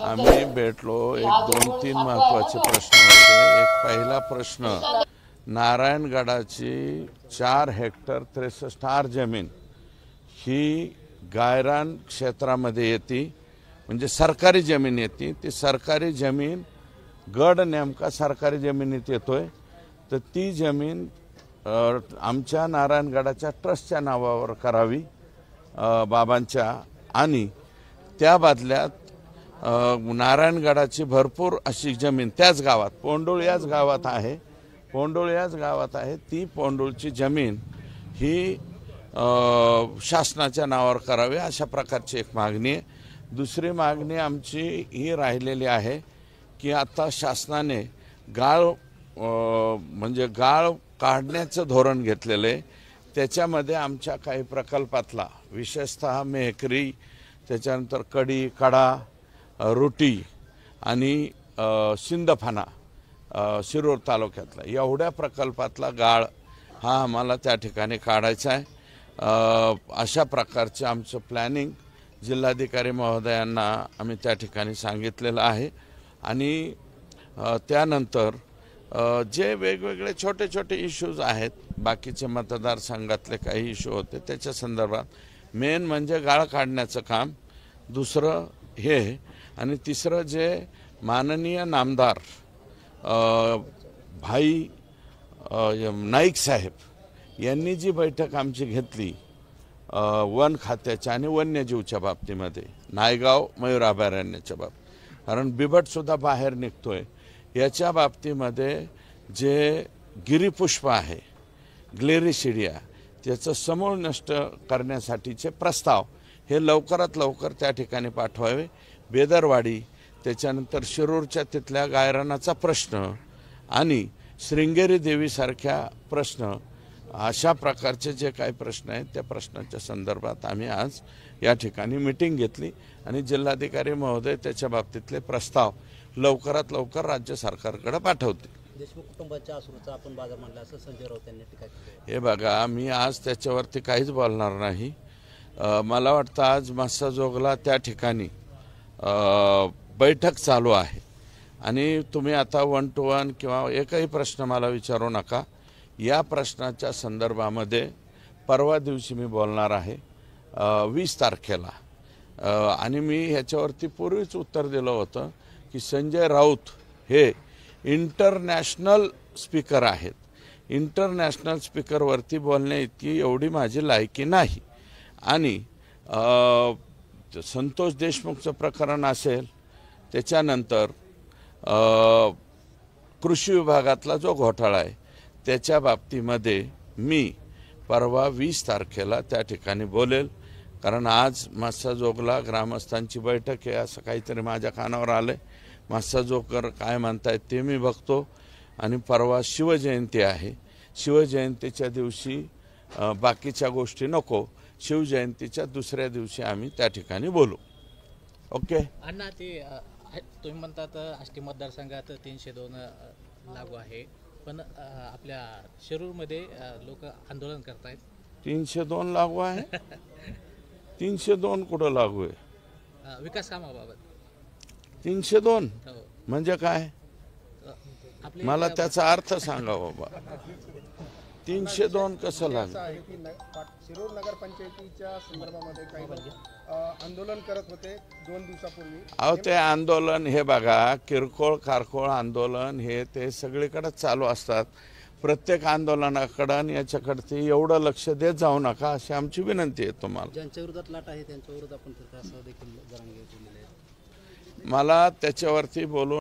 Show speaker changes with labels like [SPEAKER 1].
[SPEAKER 1] आम्ही भेटलो। एक दोन तीन महत्त्वाचे प्रश्न होते। एक पहिला प्रश्न, नारायणगडाची 4 हेक्टर 63 जमीन ही गायरान क्षेत्रामध्ये येते, म्हणजे सरकारी जमीन येते। ती सरकारी जमीन गड नेमका सरकारी जमिनीत येतोय, तर ती जमीन आमच्या नारायणगडाच्या ट्रस्टच्या नावावर करावी बाबांच्या, आणि त्या बदल्यात नारायणगडाची भरपूर अशी जमीन त्याच गावात पोंडोळ याच गावात आहे, ती पोंडोळची जमीन ही शासनाच्या नावावर करावी, अशा प्रकारची एक मागणी आहे। दुसरी मागणी आमची ही राहिलेली आहे की आता शासनाने गाळ म्हणजे गाळ काढण्याचं धोरण घेतलेलं आहे। त्याच्यामध्ये आमच्या काही प्रकल्पातला विशेषतः मेहकरी, त्याच्यानंतर कडी, कडा, रुटी आणि सिंदफाना शिरूर तालुक्यातला एवढ्या प्रकल्पातला गाळ हा आम्हाला त्या ठिकाणी काढायचा आहे। अशा प्रकारचे आमचं प्लॅनिंग जिल्हाधिकारी महोदयांना आम्ही त्या ठिकाणी सांगितलेलं आहे। आणि त्यानंतर जे वेगवेगळे छोटे छोटे इश्यूज आहेत, बाकीचे मतदारसंघातले काही इश्यू होते त्याच्या संदर्भात, मेन म्हणजे गाळ काढण्याचं काम, दुसरं हे, आणि तिसरं जे माननीय नामदार भाई नाईक साहेब यांनी जी बैठक आमची घेतली वन खात्याच्या आणि वन्यजीवच्या बाबतीमध्ये, नायगाव मयूर अभयारण्याच्या बाबतीत, कारण बिबटसुद्धा बाहेर निघतोय, याच्या बाबतीमध्ये जे गिरीपुष्प आहे ग्लेरिसिडिया, त्याचं समूळ नष्ट करण्यासाठीचे प्रस्ताव हे लवकरात लवकर त्या ठिकाणी पाठवावे। बेदरवाडी, त्याच्यानंतर शिरूरच्या तिथल्या गायरानाचा प्रश्न आणि श्रृंगेरी देवीसारख्या प्रश्न, अशा प्रकारचे जे काही प्रश्न आहेत त्या प्रश्नाच्या संदर्भात आम्ही आज या ठिकाणी मीटिंग घेतली आणि जिल्हाधिकारी महोदय त्याच्या बाबतीतले प्रस्ताव लवकरात लवकर राज्य सरकारकडे पाठवतील।
[SPEAKER 2] देशमुख कुटुंबाच्या आसरूचा आपण बाजार मांडला असं संजय राऊत यांनी टीका केली।
[SPEAKER 1] हे बघा, मी आज त्याच्यावरती काहीच बोलणार नाही। मला वाटतं आज मस्साजोगला त्या ठिकाणी बैठक चालू आहे आणि तुम्ही आता 1 to 1 किंवा एकही प्रश्न मला विचारू नका। या प्रश्नाच्या संदर्भामध्ये परवा दिवशी मी बोलणार आहे 20 तारखेला, आणि मी ह्याच्यावरती पूर्वीच उत्तर दिलं होतं की संजय राऊत हे इंटरनॅशनल स्पीकर आहेत, इंटरनॅशनल स्पीकरवरती बोलण्या इतकी एवढी माझी लायकी नाही। आणि संतोष देशमुखचं प्रकरण असेल, त्याच्यानंतर कृषी विभागातला जो घोटाळा आहे त्याच्या बाबतीमध्ये मी परवा 20 तारखेला त्या ठिकाणी बोलेल, कारण आज मस्साजोगला ग्रामस्थांची बैठक आहे असं काहीतरी माझ्या कानावर आलं आहे। मस्साजोगकर काय म्हणतायत ते मी बघतो, आणि परवा शिवजयंती आहे, शिवजयंतीच्या दिवशी बाकीच्या गोष्टी नको, शिवजयंतीच्या दुसऱ्या दिवशी आम्ही त्या ठिकाणी बोलू। ओके
[SPEAKER 3] अण्णा, ते तुम्ही म्हणतात आष्टी मतदारसंघात 302 लागू आहे, पण आपल्या शिरूरमध्ये लोक आंदोलन करतायत।
[SPEAKER 1] 302 लागू आहे? 302 कुठं लागू आहे?
[SPEAKER 3] विकास कामाबाबत
[SPEAKER 1] 302 म्हणजे काय? मला त्याचा अर्थ सांगा बाबा। 302 कसं लागलं?
[SPEAKER 4] शिरूर नगरपंचायतीच्या संदर्भामध्ये काही आंदोलन करत होते 2 दिवसापूर्वी।
[SPEAKER 1] अहो, ते आंदोलन हे बघा, किरकोळ कारकोळ आंदोलन हे ते सगळीकडे चालू असतात। प्रत्येक आंदोलनाकडे आणि याच्याकडे एवढं लक्ष देत जाऊ नका अशी आमची विनंती आहे तुम्हाला।
[SPEAKER 2] ज्यांच्या विरोधात लाट आहे त्यांच्या विरोधात आपण असं देखील जरांगे बोललेले आहेत।
[SPEAKER 1] मला त्याच्यावरती बोलू